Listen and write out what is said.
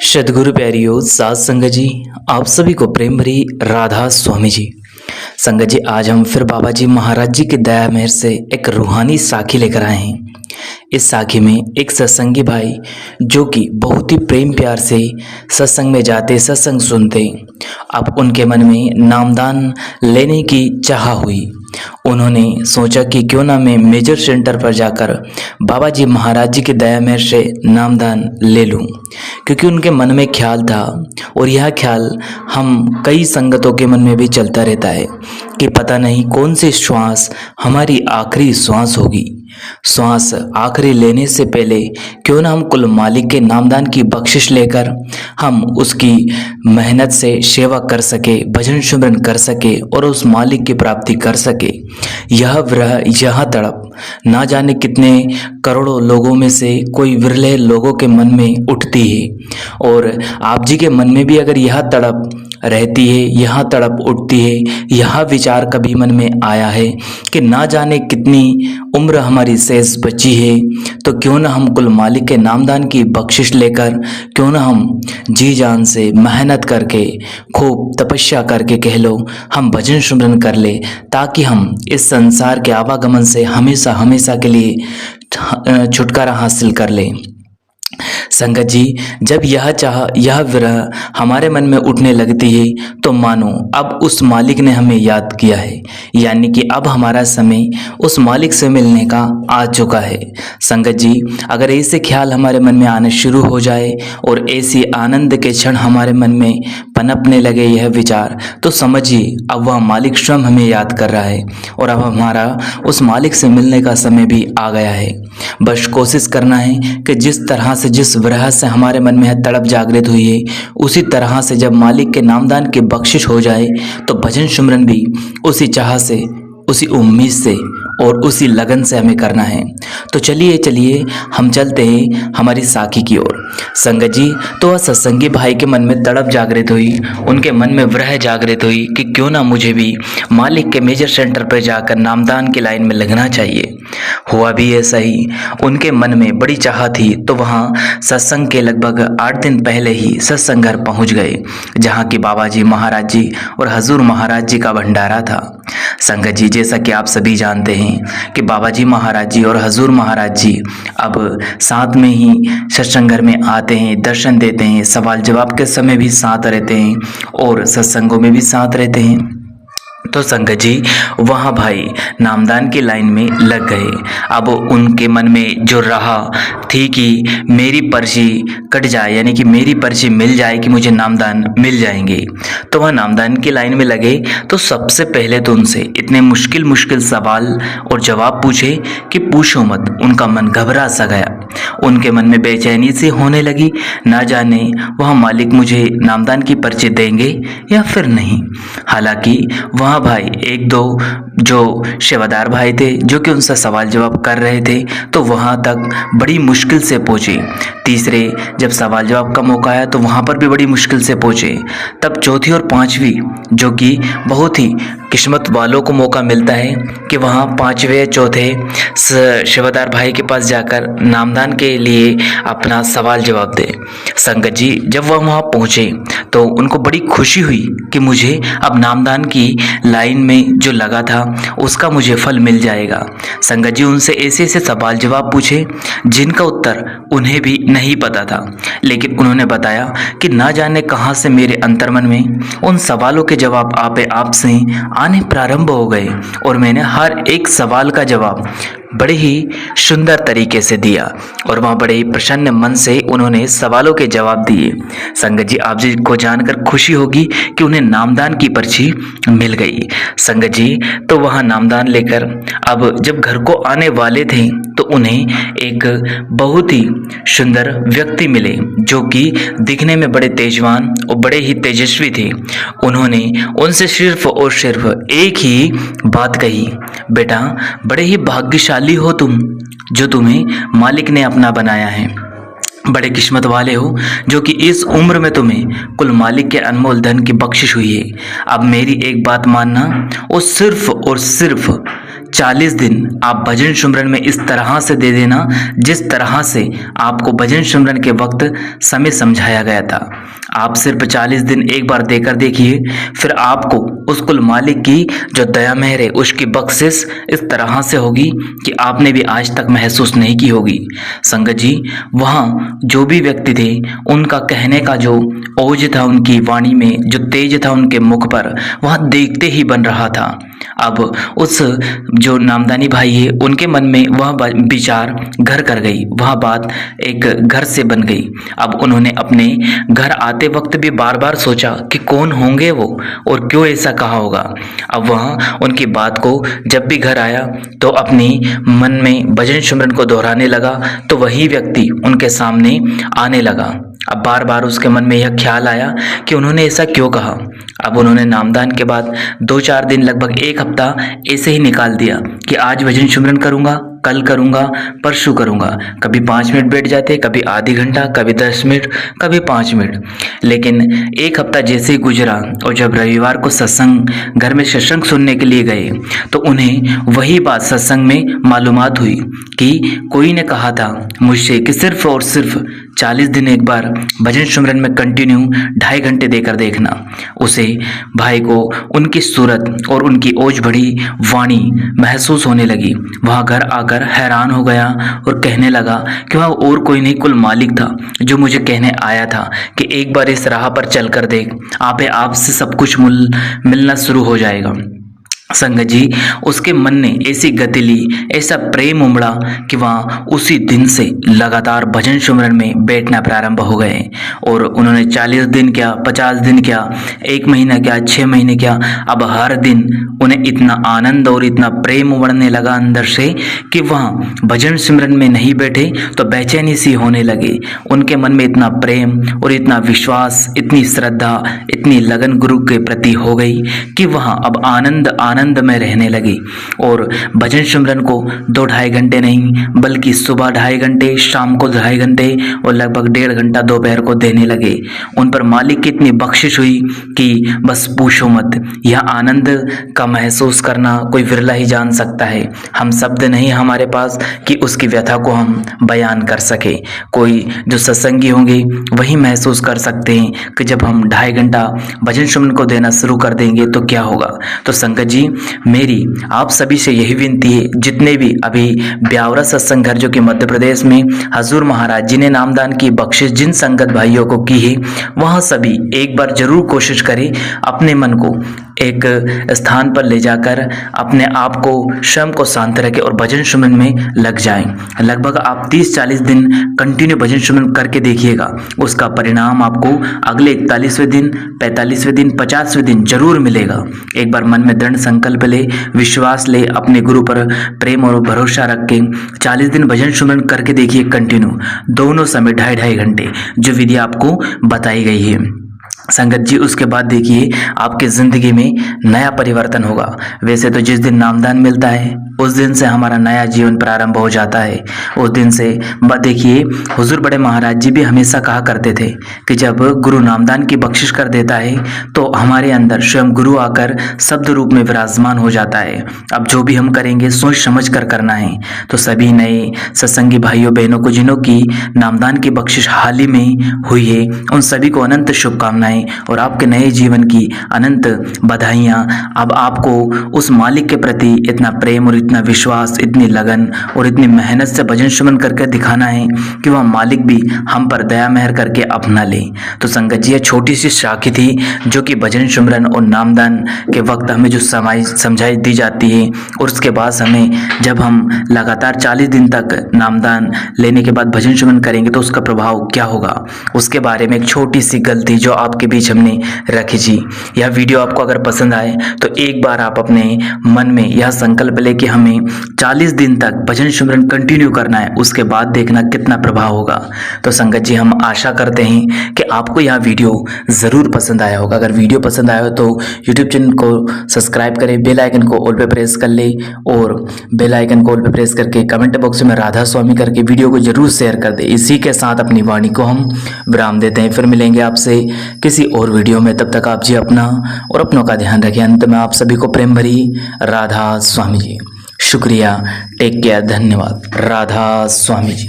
सद्गुरु प्यारियों सात संगत जी, आप सभी को प्रेम भरी राधा स्वामी जी। संगत जी, आज हम फिर बाबा जी महाराज जी की दया मेहर से एक रूहानी साखी लेकर आए हैं। इस साखी में एक सत्संगी भाई जो कि बहुत ही प्रेम प्यार से सत्संग में जाते, सत्संग सुनते, अब उनके मन में नामदान लेने की चाह हुई। उन्होंने सोचा कि क्यों ना मैं मेजर सेंटर पर जाकर बाबा जी महाराज जी की दया मेहर से नामदान ले लूं, क्योंकि उनके मन में ख्याल था और यह ख्याल हम कई संगतों के मन में भी चलता रहता है कि पता नहीं कौन सी श्वास हमारी आखिरी श्वास होगी। श्वास आखिरी लेने से पहले क्यों ना हम कुल मालिक के नामदान की बख्शिश लेकर हम उसकी मेहनत से सेवा कर सके, भजन सुमरन कर सके और उस मालिक की प्राप्ति कर सके। यह विरह, यह तड़प ना जाने कितने करोड़ों लोगों में से कोई विरले लोगों के मन में उठती है। और आप जी के मन में भी अगर यह तड़प रहती है, यह तड़प उठती है, यह विचार कभी मन में आया है कि ना जाने कितनी उम्र हमारी शेष बची है, तो क्यों ना हम कुल मालिक के नामदान की बख्शिश लेकर क्यों ना हम जी जान से मेहनत करके, खूब तपस्या करके कह लो, हम भजन सुमरन कर ले, ताकि हम इस संसार के आवागमन से हमेशा हमेशा के लिए छुटकारा हासिल कर लें। संगत जी, जब यह विरह हमारे मन में उठने लगती है तो मानो अब उस मालिक ने हमें याद किया है, यानी कि अब हमारा समय उस मालिक से मिलने का आ चुका है। संगत जी, अगर ऐसे ख्याल हमारे मन में आना शुरू हो जाए और ऐसी आनंद के क्षण हमारे मन में पनपने लगे यह विचार, तो समझिए अब वह मालिक स्वयं हमें याद कर रहा है और अब हमारा उस मालिक से मिलने का समय भी आ गया है। बस कोशिश करना है कि जिस तरह से, जिस विरह से हमारे मन में तड़प जागृत हुई है, उसी तरह से जब मालिक के नामदान की बख्शिश हो जाए तो भजन सुमरन भी उसी चाह से, उसी उम्मीद से और उसी लगन से हमें करना है। तो चलिए हम चलते हैं हमारी साखी की ओर। संगत जी, तो वह सत्संगी भाई के मन में तड़प जागृत हुई, उनके मन में विरह जागृत हुई कि क्यों ना मुझे भी मालिक के मेजर सेंटर पर जाकर नामदान की लाइन में लगना चाहिए। हुआ भी ऐसा ही, उनके मन में बड़ी चाह थी तो वहाँ सत्संग के लगभग 8 दिन पहले ही सत्संग घर पहुँच गए, जहाँ की बाबा जी महाराज जी और हजूर महाराज जी का भंडारा था। संगत जी, जैसा कि आप सभी जानते हैं कि बाबा जी महाराज जी और हजूर महाराज जी अब साथ में ही सत्संग घर में आते हैं, दर्शन देते हैं, सवाल जवाब के समय भी साथ रहते हैं और सत्संगों में भी साथ रहते हैं। तो संगत जी, वहाँ भाई नामदान की लाइन में लग गए। अब उनके मन में जो रहा थी कि मेरी पर्ची कट जाए, यानी कि मेरी पर्ची मिल जाए कि मुझे नामदान मिल जाएंगे, तो वह नामदान की लाइन में लगे। तो सबसे पहले तो उनसे इतने मुश्किल मुश्किल सवाल और जवाब पूछे कि पूछो मत। उनका मन घबरा सा गया, उनके मन में बेचैनी सी होने लगी, ना जाने वह मालिक मुझे नामदान की पर्ची देंगे या फिर नहीं। हालांकि वहाँ भाई एक दो जो सेवादार भाई थे जो कि उनसे सवाल जवाब कर रहे थे, तो वहाँ तक बड़ी मुश्किल से पहुँचे। तीसरे जब सवाल जवाब का मौका आया तो वहाँ पर भी बड़ी मुश्किल से पहुँचे। तब चौथी और पांचवी, जो कि बहुत ही किस्मत वालों को मौका मिलता है कि वहाँ पांचवे चौथे सेवादार भाई के पास जाकर नामदान के लिए अपना सवाल जवाब दे। संगत जी, जब वह वहाँ पहुँचे तो उनको बड़ी खुशी हुई कि मुझे अब नामदान की लाइन में जो लगा था उसका मुझे फल मिल जाएगा। संगत जी, उनसे ऐसे ऐसे सवाल जवाब पूछे जिनका उत्तर उन्हें भी नहीं पता था, लेकिन उन्होंने बताया कि ना जाने कहाँ से मेरे अंतर्मन में उन सवालों के जवाब आपे आप से आने प्रारंभ हो गए और मैंने हर एक सवाल का जवाब बड़े ही सुंदर तरीके से दिया और वहाँ बड़े ही प्रसन्न मन से उन्होंने सवालों के जवाब दिए। संगत जी, आप जी को जानकर खुशी होगी कि उन्हें नामदान की पर्ची मिल गई। संगत जी, तो वहाँ नामदान लेकर अब जब घर को आने वाले थे तो उन्हें एक बहुत ही सुंदर व्यक्ति मिले जो कि दिखने में बड़े तेजवान और बड़े ही तेजस्वी थे। उन्होंने उनसे सिर्फ और सिर्फ एक ही बात कही, बेटा बड़े ही भाग्यशाली हो तुम, जो तुम्हें मालिक ने अपना बनाया है। बड़े किस्मत वाले हो जो कि इस उम्र में तुम्हें कुल मालिक के अनमोल धन की बख्शिश हुई है। अब मेरी एक बात मानना, और सिर्फ 40 दिन आप भजन सुमरन में इस तरह से दे देना जिस तरह से आपको भजन सुमरन के वक्त समय समझाया गया था। आप सिर्फ 40 दिन एक बार देकर देखिए, फिर आपको उस कुल मालिक की जो दया मेहर है उसकी बख्शिश इस तरह से होगी कि आपने भी आज तक महसूस नहीं की होगी। संगत जी, वहाँ जो भी व्यक्ति थे उनका कहने का जो ओज था, उनकी वाणी में जो तेज था उनके मुख पर, वहाँ देखते ही बन रहा था। अब उस जो नामदानी भाई है उनके मन में वह विचार घर कर गई, वह बात एक घर से बन गई। अब उन्होंने अपने घर आते वक्त भी बार बार सोचा कि कौन होंगे वो और क्यों ऐसा कहा होगा। अब वह उनकी बात को जब भी घर आया तो अपने मन में भजन सुमरन को दोहराने लगा, तो वही व्यक्ति उनके सामने आने लगा। अब बार बार उसके मन में यह ख्याल आया कि उन्होंने ऐसा क्यों कहा। अब उन्होंने नामदान के बाद 2-4 दिन, लगभग 1 हफ्ता ऐसे ही निकाल दिया कि आज भजन सुमरन करूंगा, कल करूंगा, परसों करूंगा। कभी 5 मिनट बैठ जाते, कभी आधी घंटा, कभी 10 मिनट, कभी 5 मिनट। लेकिन 1 हफ्ता जैसे ही गुजरा और जब रविवार को सत्संग घर में सत्संग सुनने के लिए गए तो उन्हें वही बात सत्संग में मालूमात हुई कि कोई ने कहा था मुझसे कि सिर्फ और सिर्फ 40 दिन एक बार भजन सुमरन में कंटिन्यू 2.5 घंटे देकर देखना। उसे भाई को उनकी सूरत और उनकी ओज भरी वाणी महसूस होने लगी। वह घर आकर हैरान हो गया और कहने लगा कि वह और कोई नहीं, कुल मालिक था जो मुझे कहने आया था कि एक बार इस राह पर चलकर देख, आपसे सब कुछ मिलना शुरू हो जाएगा। संगत जी, उसके मन ने ऐसी गति ली, ऐसा प्रेम उमड़ा कि वह उसी दिन से लगातार भजन सुमरन में बैठना प्रारंभ हो गए। और उन्होंने 40 दिन क्या, 50 दिन क्या, 1 महीना क्या, 6 महीने क्या, अब हर दिन उन्हें इतना आनंद और इतना प्रेम उमड़ने लगा अंदर से कि वह भजन सुमरन में नहीं बैठे तो बेचैनी सी होने लगे। उनके मन में इतना प्रेम और इतना विश्वास, इतनी श्रद्धा, इतनी लगन गुरु के प्रति हो गई कि वह अब आनंद में रहने लगी। और भजन सुमरन को 2-2.5 घंटे नहीं बल्कि सुबह 2.5 घंटे, शाम को 2.5 घंटे और लगभग 1.5 घंटा दोपहर को देने लगे। उन पर मालिक की इतनी बख्शिश हुई कि बस पूछो मत। यह आनंद का महसूस करना कोई विरला ही जान सकता है। हम शब्द नहीं हमारे पास कि उसकी व्यथा को हम बयान कर सके। कोई जो सत्संगी होंगे वही महसूस कर सकते हैं कि जब हम 2.5 घंटा भजन सुमरन को देना शुरू कर देंगे तो क्या होगा। तो संगत जी, मेरी आप सभी से यही विनती है, जितने भी अभी ब्यावरा सत्संग घर जो कि मध्य प्रदेश में हजूर महाराज जी ने नामदान की बख्शिश जिन संगत भाइयों को की है, वह सभी एक बार जरूर कोशिश करें अपने मन को एक स्थान पर ले जाकर अपने आप को, स्वयं को शांत रखें और भजन सुमरन में लग जाएं। लगभग आप 30-40 दिन कंटिन्यू भजन सुमरन करके देखिएगा, उसका परिणाम आपको अगले 41वें दिन, 45वें दिन, 50वें दिन जरूर मिलेगा। एक बार मन में दृढ़ संकल्प ले, विश्वास ले, अपने गुरु पर प्रेम और भरोसा रख के 40 दिन भजन सुमरन करके देखिए कंटिन्यू, दोनों समय 2.5 घंटे जो विधि आपको बताई गई है। संगत जी, उसके बाद देखिए आपकी जिंदगी में नया परिवर्तन होगा। वैसे तो जिस दिन नामदान मिलता है उस दिन से हमारा नया जीवन प्रारंभ हो जाता है। उस दिन से देखिए हुजूर बड़े महाराज जी भी हमेशा कहा करते थे कि जब गुरु नामदान की बख्शिश कर देता है तो हमारे अंदर स्वयं गुरु आकर शब्द रूप में विराजमान हो जाता है। अब जो भी हम करेंगे सोच समझ कर करना है। तो सभी नए सत्संगी भाइयों बहनों को जिन्हों की नामदान की बख्शिश हाल ही में हुई है, उन सभी को अनंत शुभकामनाएं और आपके नए जीवन की अनंत बधाइयां। अब आपको उस मालिक के प्रति इतना प्रेम और इतना विश्वास, इतनी लगन और इतनी मेहनत से भजन सुमरन करके दिखाना है कि वह मालिक भी हम पर दया मेहर करके अपना ले। तो संगत जी, छोटी सी साखी थी जो कि भजन सुमरन और नामदान के वक्त हमें जो समझाई दी जाती है, और उसके बाद हमें जब हम लगातार 40 दिन तक नामदान लेने के बाद भजन सुमरन करेंगे तो उसका प्रभाव क्या होगा, उसके बारे में एक छोटी सी गलती जो आपके बीच हमने रखी जी। यह वीडियो आपको अगर पसंद आए तो एक बार आप अपने मन में यह संकल्प ले कि हमें 40 दिन तक भजन सुमरन कंटिन्यू करना है, उसके बाद देखना कितना प्रभाव होगा। तो संगत जी, हम आशा करते हैं कि आपको यह वीडियो ज़रूर पसंद आया होगा। अगर वीडियो पसंद आया हो तो यूट्यूब चैनल को सब्सक्राइब करें, बेल आइकन को ऑल पे प्रेस कर ले और बेल आइकन को ऑल पे प्रेस करके कमेंट बॉक्स में राधा स्वामी करके वीडियो को जरूर शेयर कर दे। इसी के साथ अपनी वाणी को हम विराम देते हैं। फिर मिलेंगे आपसे किसी और वीडियो में। तब तक आप जी अपना और अपनों का ध्यान रखें। अंत में आप सभी को प्रेम भरी राधा स्वामी जी। शुक्रिया, टेक केयर, धन्यवाद। राधा स्वामी जी।